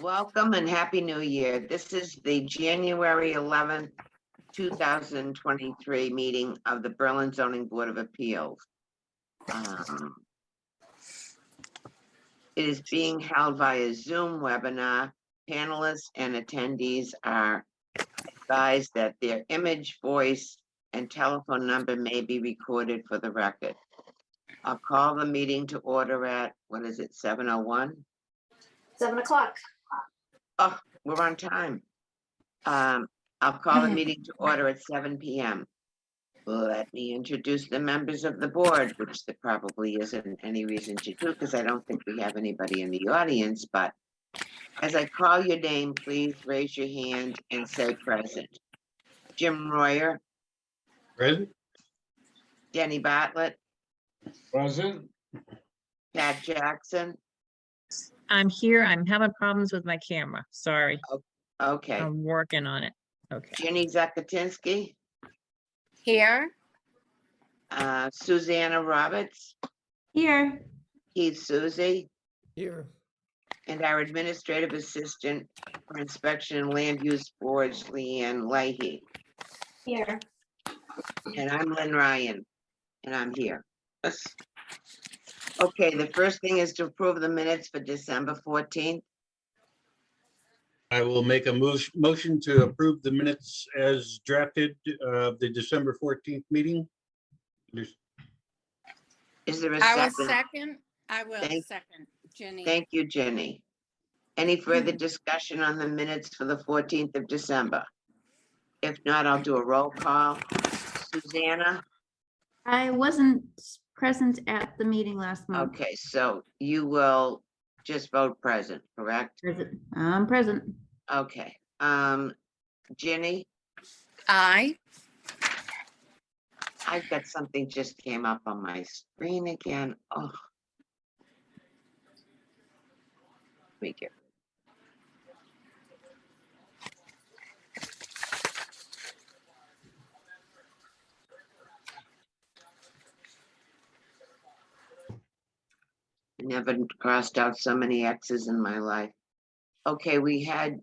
Welcome and Happy New Year. This is the January 11th, 2023 meeting of the Berlin Zoning Board of Appeals. It is being held via Zoom webinar. Panelists and attendees are advised that their image, voice, and telephone number may be recorded for the record. I'll call the meeting to order at, what is it, 7:01? 7 o'clock. Oh, we're on time. I'll call the meeting to order at 7 p.m. Let me introduce the members of the board, which there probably isn't any reason to do because I don't think we have anybody in the audience, but as I call your name, please raise your hand and say present. Jim Royer. Present. Jenny Bartlett. Present. Pat Jackson. I'm here. I'm having problems with my camera. Sorry. Okay. I'm working on it. Okay. Jenny Zakatinsky. Here. Susanna Roberts. Here. Keith Susie. Here. And our administrative assistant for inspection and land use boards, Leanne Leahy. Here. And I'm Lynn Ryan, and I'm here. Okay, the first thing is to approve the minutes for December 14th. I will make a motion to approve the minutes as drafted of the December 14th meeting. Is there a I will second? second. I will Thank- second, Jenny. Thank you, Jenny. Any further discussion on the minutes for the 14th of December? If not, I'll do a roll call. Susanna? I wasn't present at the meeting last month. Okay, so you will just vote present, correct? I'm present. Okay, Jenny, Aye. I've got something just came up on my screen again. Oh. Thank you. Never crossed out so many X's in my life. Okay, we had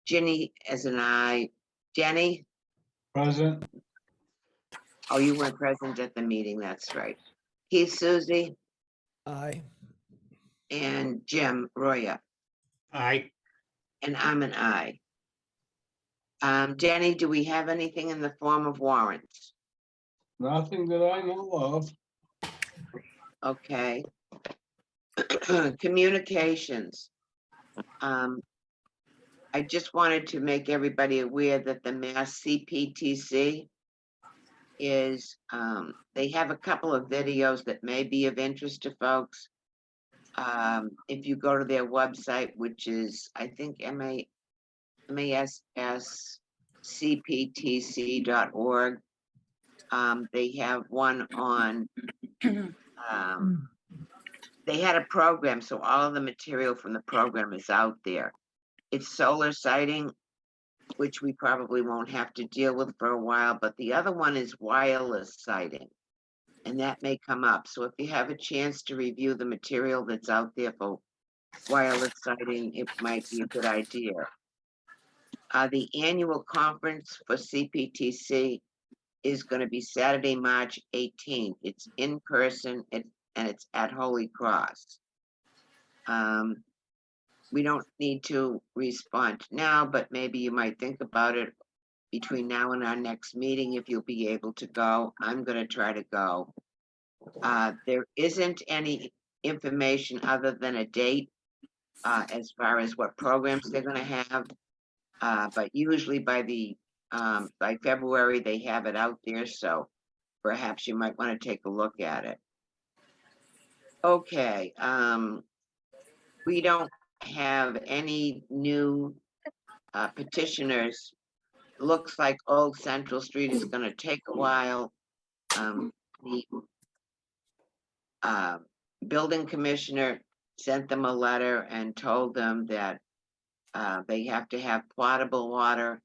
Jenny as an I. Jenny? Present. Oh, you weren't present at the meeting, that's right. Keith Susie Aye. and Jim Roya, Aye. and I'm an I. Jenny, do we have anything in the form of warrants? Nothing that I know of. Okay. Communications. I just wanted to make everybody aware that the Mass CPTC is, they have a couple of videos that may be of interest to folks. If you go to their website, which is, I think, masscptc.org, they have one on, they had a program, so all of the material from the program is out there. It's solar sighting, which we probably won't have to deal with for a while, but the other one is wireless sighting. And that may come up. So if you have a chance to review the material that's out there for wireless sighting, it might be a good idea. The annual conference for CPTC is going to be Saturday, March 18th. It's in person and it's at Holy Cross. We don't need to respond now, but maybe you might think about it between now and our next meeting if you'll be able to go. I'm going to try to go. There isn't any information other than a date as far as what programs they're going to have. But usually by February, they have it out there. So perhaps you might want to take a look at it. Okay. We don't have any new petitioners. Looks like Old Central Street is going to take a while. The building commissioner sent them a letter and told them that they have to have potable water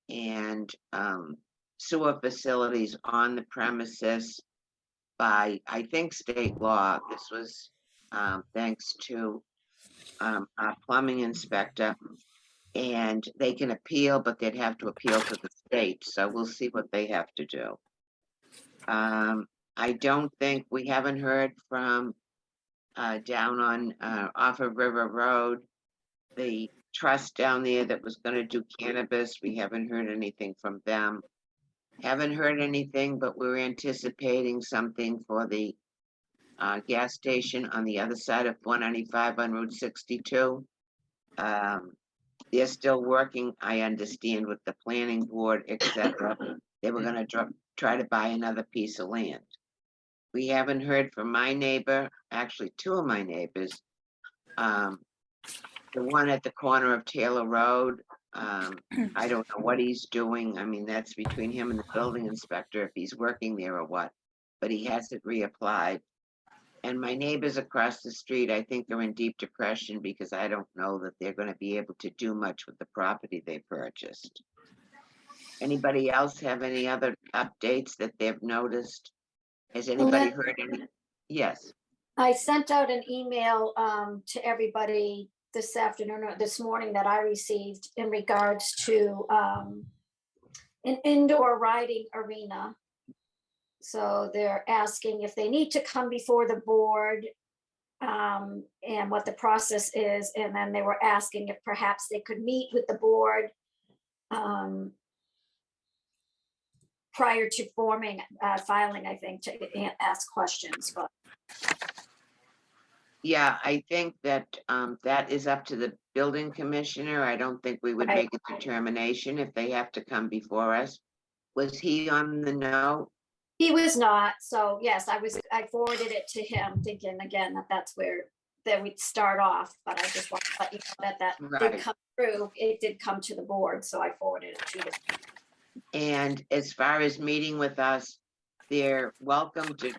and sewer facilities on the premises by, I think, state law. This was thanks to our plumbing inspector. And they can appeal, but they'd have to appeal to the state, so we'll see what they have to do. I don't think, we haven't heard from down on off of River Road, the trust down there that was gonna do cannabis. We haven't heard anything from them. Haven't heard anything, but we're anticipating something for the gas station on the other side of 495 on Route 62. They're still working, I understand, with the planning board, etc. They were gonna try to buy another piece of land. We haven't heard from my neighbor, actually two of my neighbors. The one at the corner of Taylor Road, I don't know what he's doing. I mean, that's between him and the building inspector, if he's working there or what, but he hasn't reapplied. And my neighbors across the street, I think they're in deep depression because I don't know that they're gonna be able to do much with the property they purchased. Anybody else have any other updates that they've noticed? Has anybody Let- heard any? Yes, I sent out an email to everybody this afternoon or this morning that I received in regards to an indoor riding arena. So they're asking if they need to come before the board and what the process is. And then they were asking if perhaps they could meet with the board prior to filing, I think, to ask questions, but yeah, I think that that is up to the building commissioner. I don't think we would Right. make a determination if they have to come before us. Was he on the note? he was not. So yes, I forwarded it to him thinking again that that's where that we'd start off, but I just want to let you know that Right. did come through. It did come to the board, so I forwarded it to them. And as far as meeting with us, they're welcome to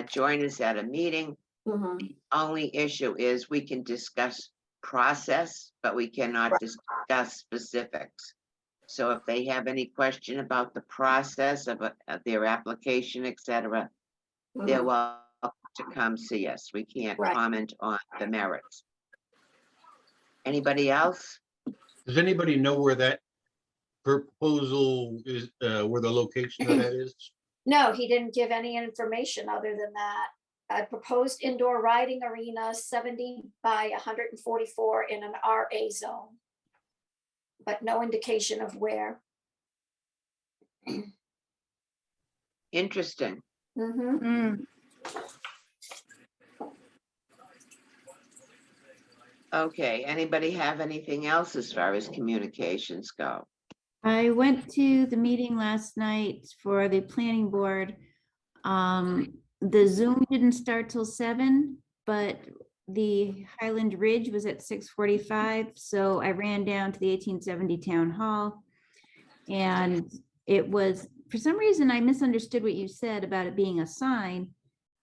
join us at a meeting. Mhm. Only issue is we can discuss process, but we cannot Right. discuss specifics. So if they have any question about the process of their application, etc., they're Mhm. welcome to come see us. We can't Right. comment on the merits. Anybody else? Does anybody know where that proposal is, where the location of that is? No, he didn't give any information other than that. I proposed indoor riding arena 70 by 144 in an RA zone. But no indication of where. Interesting. Mhm. Okay, anybody have anything else as far as communications go? I went to the meeting last night for the planning board. The Zoom didn't start till 7, but the Highland Ridge was at 6:45, so I ran down to the 1870 Town Hall. And it was, for some reason, I misunderstood what you said about it being a sign,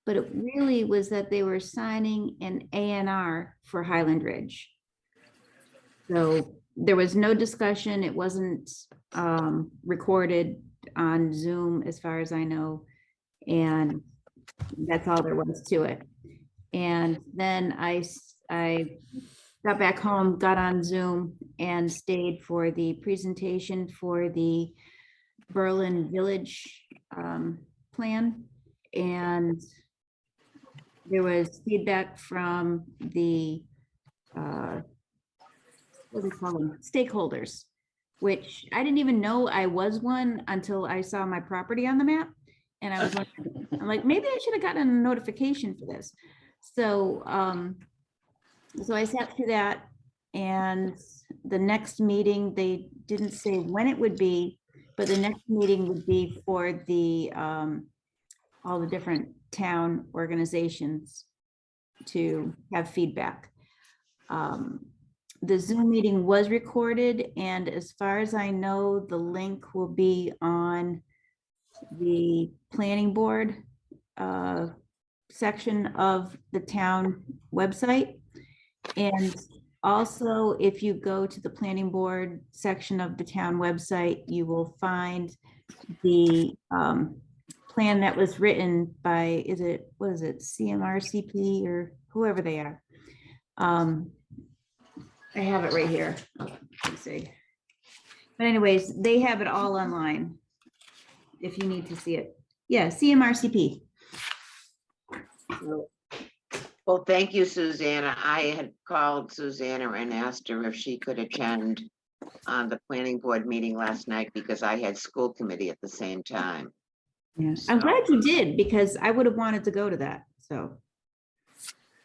but it really was that they were signing an A&R for Highland Ridge. So there was no discussion. It wasn't recorded on Zoom, as far as I know. And that's all there was to it. And then I got back home, got on Zoom and stayed for the presentation for the Berlin Village plan. And there was feedback from the what do they call them? Stakeholders, which I didn't even know I was one until I saw my property on the map. And I was wondering, I'm like, maybe I should have gotten a notification for this. So, so I sat through that, and the next meeting, they didn't say when it would be, but the next meeting would be for the, all the different town organizations to have feedback. The Zoom meeting was recorded, and as far as I know, the link will be on the planning board section of the town website. And also, if you go to the planning board section of the town website, you will find the plan that was written by, what is it, CMRCP or whoever they are. I have it right here. Let's see. But anyways, they have it all online. If you need to see it. Yeah, CMRCP. Well, thank you, Susanna. I had called Susanna and asked her if she could attend the planning board meeting last night because I had school committee at the same time. I'm So- glad you did because I would have wanted to go to that. So,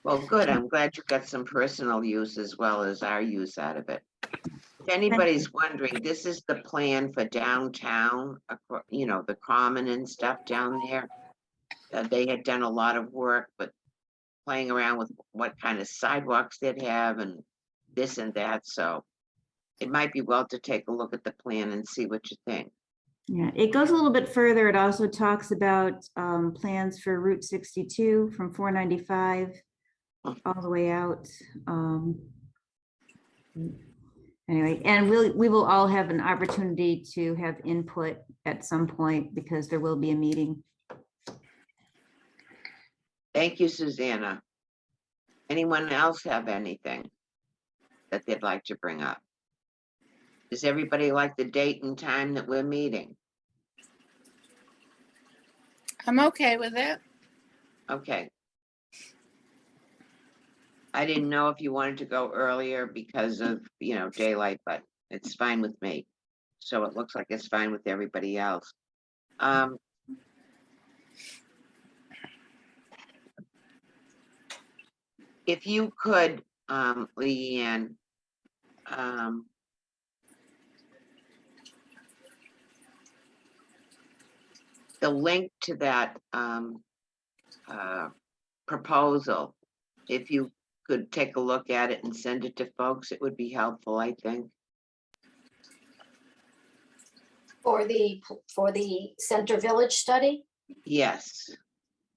Well, good. I'm glad you got some personal use as well as our use out of it. If anybody's wondering, this is the plan for downtown, you know, the common and stuff down there. They had done a lot of work, but playing around with what kind of sidewalks they'd have and this and that. So it might be well to take a look at the plan and see what you think. yeah, it goes a little bit further. It also talks about plans for Route 62 from 495 all the way out. Anyway, and we will all have an opportunity to have input at some point because there will be a meeting. Thank you, Susanna. Anyone else have anything that they'd like to bring up? Does everybody like the date and time that we're meeting? I'm okay with it. Okay. I didn't know if you wanted to go earlier because of, you know, daylight, but it's fine with me. So it looks like it's fine with everybody else. If you could, Leanne, the link to that proposal, if you could take a look at it and send it to folks, it would be helpful, I think. For the Center Village study? Yes.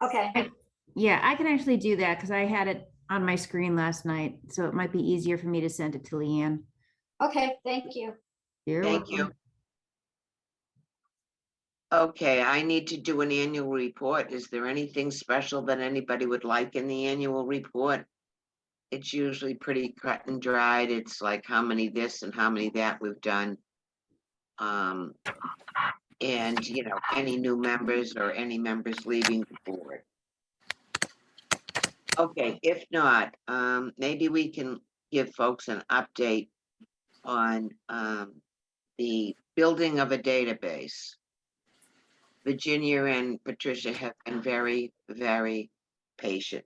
Okay, Yeah, I can actually do that because I had it on my screen last night. So it might be easier for me to send it to Leanne. okay, thank you. You're Thank you. welcome. Okay, I need to do an annual report. Is there anything special that anybody would like in the annual report? It's usually pretty cut and dried. It's like how many this and how many that we've done. And you know, any new members or any members leaving the board. Okay, if not, maybe we can give folks an update on the building of a database. Virginia and Patricia have been very, very patient.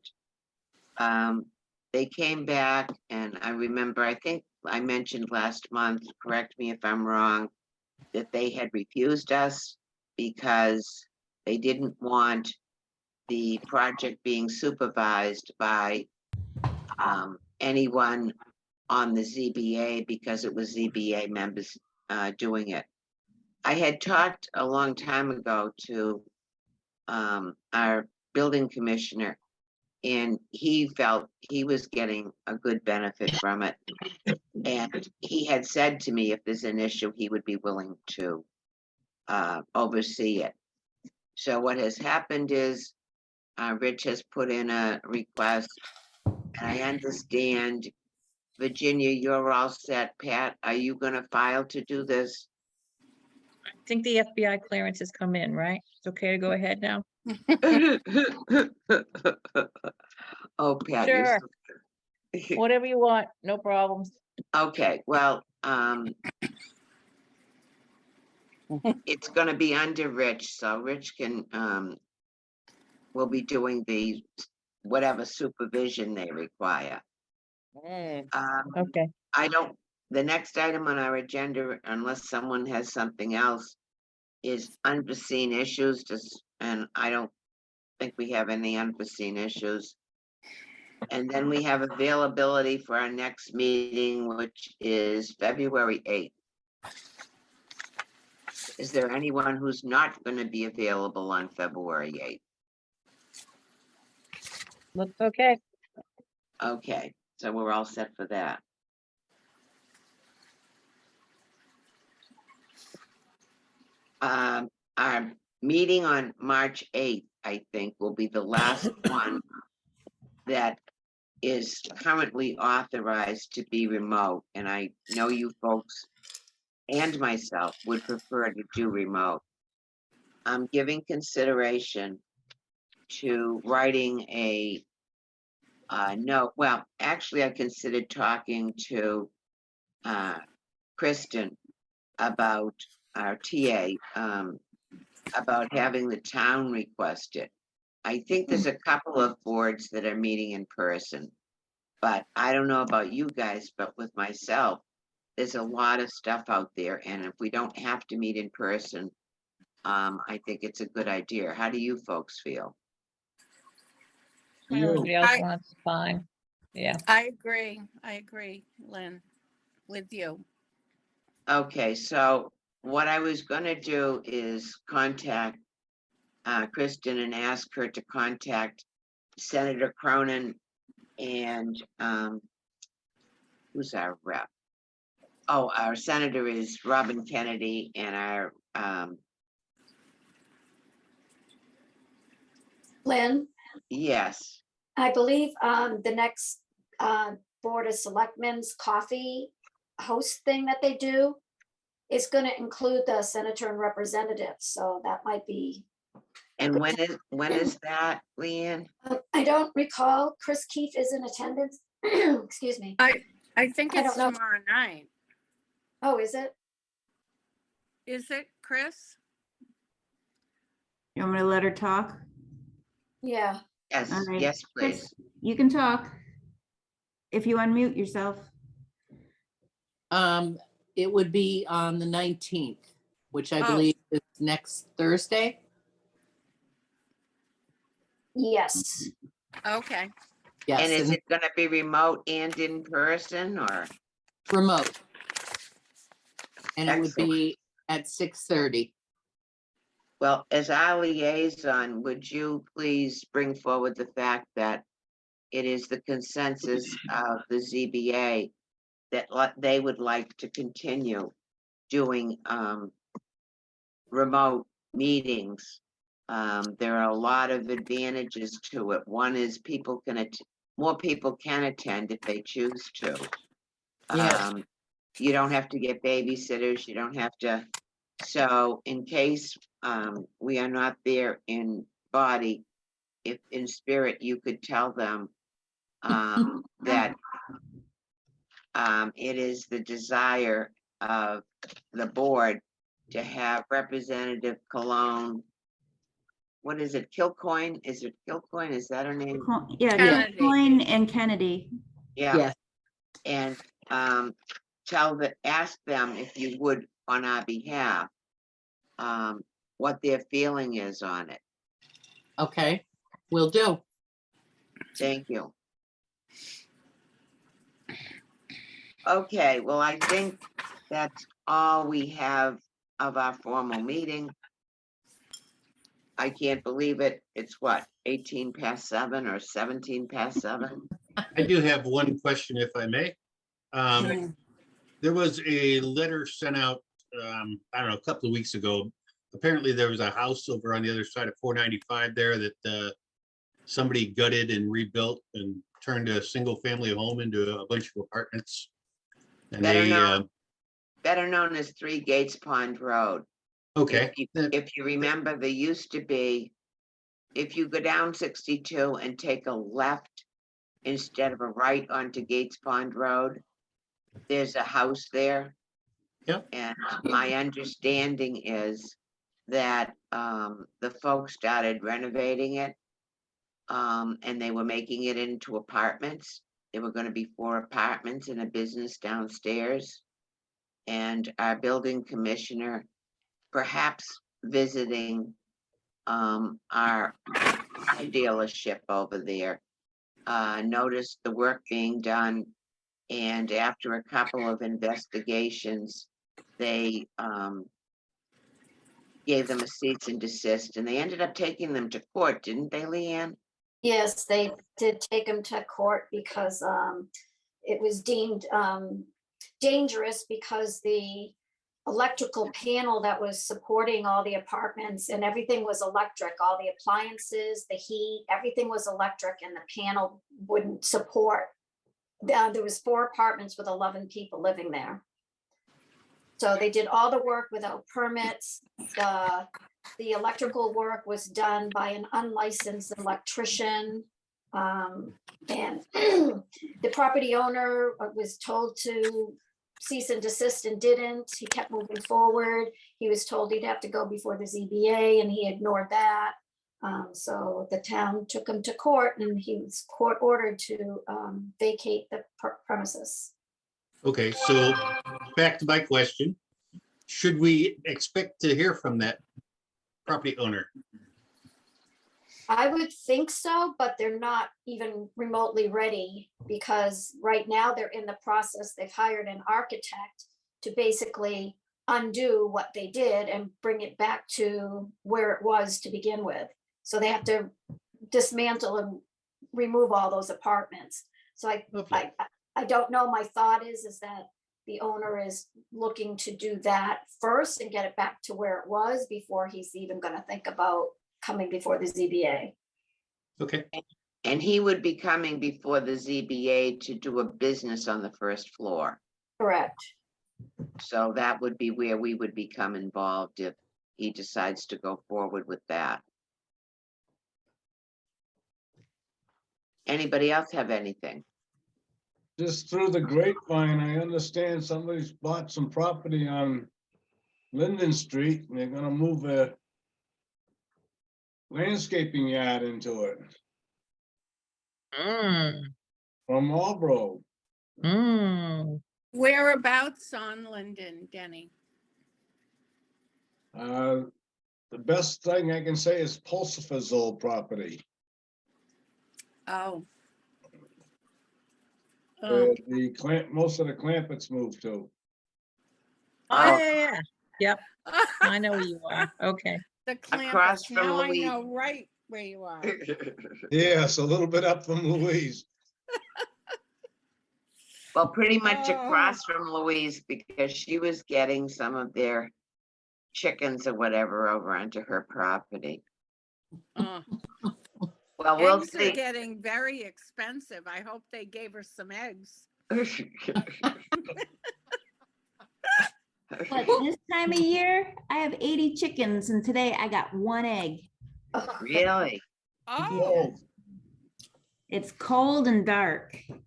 They came back and I remember, I think I mentioned last month, correct me if I'm wrong, that they had refused us because they didn't want the project being supervised by anyone on the ZBA because it was ZBA members doing it. I had talked a long time ago to our building commissioner, and he felt he was getting a good benefit from it. And he had said to me, if there's an issue, he would be willing to oversee it. So what has happened is Rich has put in a request. And I understand, Virginia, you're all set. Pat, are you gonna file to do this? I think the FBI clearance has come in, right? It's okay to go ahead now? Oh, Pat, you're Sure. so- Whatever you want, no problems. Okay, well, it's gonna be under Rich, so Rich can, will be doing the whatever supervision they require. Okay, The next item on our agenda, unless someone has something else, is unforeseen issues, and I don't think we have any unforeseen issues. And then we have availability for our next meeting, which is February 8th. Is there anyone who's not going to be available on February 8th? looks okay. Okay, so we're all set for that. Our meeting on March 8th, I think, will be the last one that is currently authorized to be remote, and I know you folks and myself would prefer to do remote. I'm giving consideration to writing a note. Well, actually, I considered talking to Kristen about our TA, about having the town request it. I think there's a couple of boards that are meeting in person, but I don't know about you guys, but with myself, there's a lot of stuff out there, and if we don't have to meet in person, I think it's a good idea. How do you folks feel? Everybody else I- wants, fine. Yeah, I agree, Lynn, with you. Okay, so what I was gonna do is contact Kristen and ask her to contact Senator Cronin and who's our rep? Oh, our senator is Robin Kennedy, and our Lynn, yes, I believe the next Board of Selectmen's coffee host thing that they do is going to include the senator and representative, so that might be. and when is that, Leanne? I don't recall, Chris Keefe is in attendance. Excuse me. I think I it's don't know. tomorrow night. Oh, is it? Is it, Chris? You want me to let her talk? Yeah. Yes, All right. yes, please. Chris, you can talk. If you unmute yourself. It would be on the 19th, which I Oh. believe is next Thursday. Yes. Okay, Yes, And is and it gonna be remote and in person, or? remote. And it would Excellent. be at 6:30. Well, as our liaison, would you please bring forward the fact that it is the consensus of the ZBA that they would like to continue doing remote meetings? There are a lot of advantages to it. One is more people can attend if they choose to. Yes. You don't have to get babysitters, you don't have to. So in case we are not there in body, if in spirit, you could tell them that it is the desire of the board to have Representative Cologne. What is it, Kilcoyne? Is it Kilcoyne? Is that her name? Yeah, Kennedy. Coyne and Kennedy. Yeah, Yes, and ask them if you would on our behalf, what their feeling is on it. okay, will do. Thank you. Okay, well, I think that's all we have of our formal meeting. I can't believe it. It's what, 18 past 7 or 17 past 7? I do have one question, if I may. There was a letter sent out, I don't know, a couple of weeks ago. Apparently, there was a house over on the other side of 495 there that somebody gutted and rebuilt and turned a single-family home into a bunch of apartments. And Better they, known. Better known as 3 Gates Pond Road. okay, If you remember, there used to be, if you go down 62 and take a left instead of a right onto Gates Pond Road, there's a house there. Yep. And my understanding is that the folks started renovating it. And they were making it into apartments. There were gonna be 4 apartments and a business downstairs. And our building commissioner, perhaps visiting our dealership over there, noticed the work being done. And after a couple of investigations, they gave them a cease and desist, and they ended up taking them to court, didn't they, Leanne? Yes, they did take him to court because it was deemed dangerous because the electrical panel that was supporting all the apartments, and everything was electric, all the appliances, the heat, everything was electric, and the panel wouldn't support. There was 4 apartments with 11 people living there. So they did all the work without permits. The electrical work was done by an unlicensed electrician. And the property owner was told to cease and desist and didn't. He kept moving forward. He was told he'd have to go before the ZBA and he ignored that. So the town took him to court and he was court ordered to vacate the premises. Okay, so back to my question. Should we expect to hear from that property owner? I would think so, but they're not even remotely ready because right now they're in the process. They've hired an architect to basically undo what they did and bring it back to where it was to begin with. So they have to dismantle and remove all those apartments. So Okay. I don't know. My thought is that the owner is looking to do that first and get it back to where it was before he's even going to think about coming before the ZBA. Okay, And he would be coming before the ZBA to do a business on the first floor. Correct. So that would be where we would become involved if he decides to go forward with that. Anybody else have anything? Just through the grapevine, I understand somebody's bought some property on Linden Street and they're gonna move a landscaping yard into it Mm, from Marlboro. Whereabouts on Linden, Denny? The best thing I can say is Pulsifer's old property. Oh. Where the most of the Clampets moved to. Oh, yeah, yep, I know where you are. Okay. The Across Clampets. from Now I Louise. know right where you are. Yes, a little bit up from Louise. Well, pretty much Oh. across from Louise because she was getting some of their chickens or whatever over onto her property. Oh. Well, we'll Eggs are see. getting very expensive. I hope they gave her some eggs. But this time of year, I have 80 chickens and today I got 1 egg. Really? Oh, It's cold and dark. you say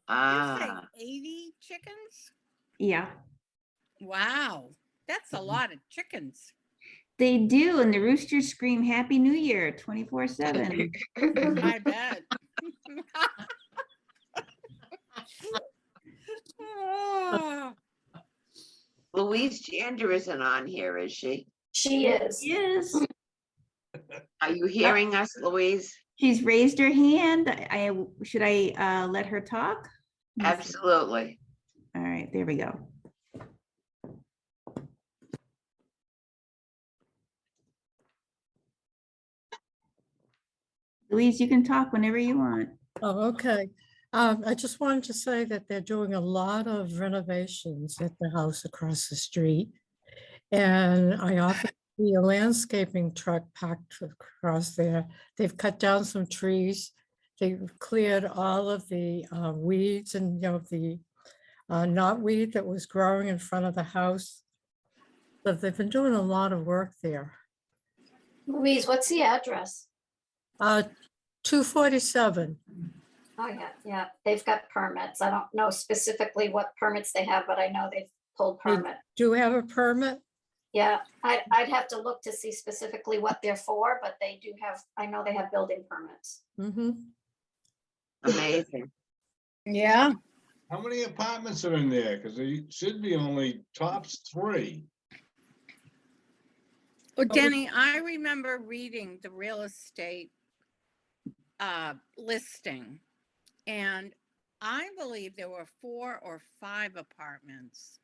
Ah, 80 chickens? Yeah, Wow, that's a lot of chickens. they do. And the roosters scream Happy New Year 24/7. I bet. Oh, Louise Jander isn't on here, is she? She is. Yes. Are you hearing us, Louise? She's raised her hand. Should I let her talk? Let me see. Absolutely. All right, there we go. Louise, you can talk whenever you want. Oh, okay. I just wanted to say that they're doing a lot of renovations at the house across the street. And I often see a landscaping truck parked across there. They've cut down some trees. They've cleared all of the weeds and, the knotweed that was growing in front of the house. But they've been doing a lot of work there. Louise, what's the address? 247. Oh, yeah, they've got permits. I don't know specifically what permits they have, but I know they've pulled They permit. do have a permit? Yeah, I'd have to look to see specifically what they're for, but they do have, I know they have building permits. Mm-hmm. Amazing. yeah. How many apartments are in there? Because there should be only tops 3. Well, Denny, I remember reading the real estate listing, and I believe there were 4 or 5 apartments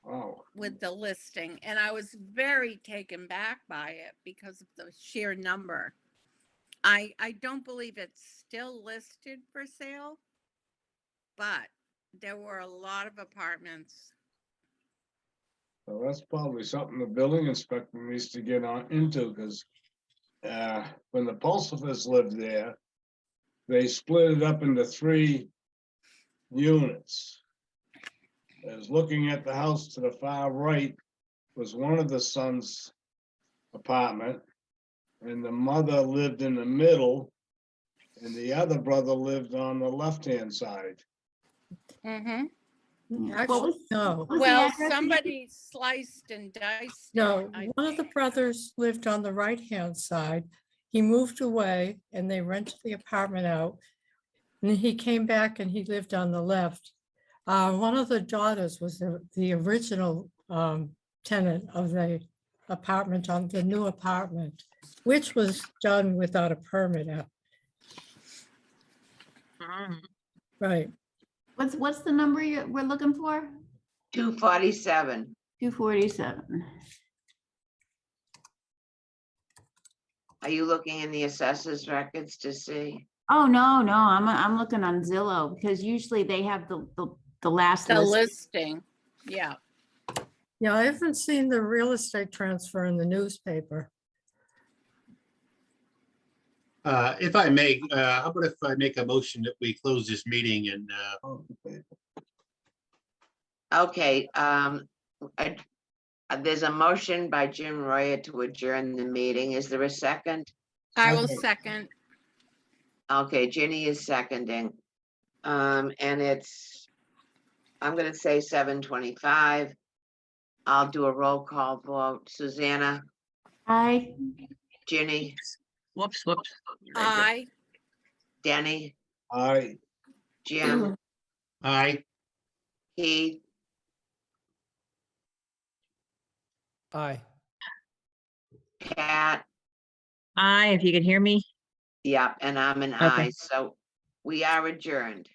Oh, with the listing, and I was very taken back by it because of the sheer number. I don't believe it's still listed for sale, but there were a lot of apartments. So that's probably something the building inspector needs to get on into, because when the Pulsifers lived there, they split it up into 3 units. As looking at the house to the far right was one of the son's apartment, and the mother lived in the middle, and the other brother lived on the left-hand side. Mm-hmm. Actually, no, What's the Well, address again? somebody sliced and diced it. no, I one of the think. brothers lived on the right-hand side. He moved away and they rented the apartment out. And then he came back and he lived on the left. One of the daughters was the original tenant of the apartment on the new apartment, which was done without a permit. Right. What's the number we're looking for? 247. 247. Are you looking in the assessors records to see? Oh, no, I'm looking on Zillow because usually they have the last The list. listing, yeah. Yeah, I haven't seen the real estate transfer in the newspaper. If I may, how about if I make a motion that we close this meeting and Okay, there's a motion by Jim Royer to adjourn the meeting. Is there a second? I will Second. second. Okay, Ginny is seconding. And I'm gonna say 7:25. I'll do a roll call vote. Susanna, Aye. Ginny, Whoops. Aye. Denny, I, Jim, aye. Keith, Aye. Pat, Aye, if you can hear me. yep, and I'm an Okay. aye, so we are adjourned.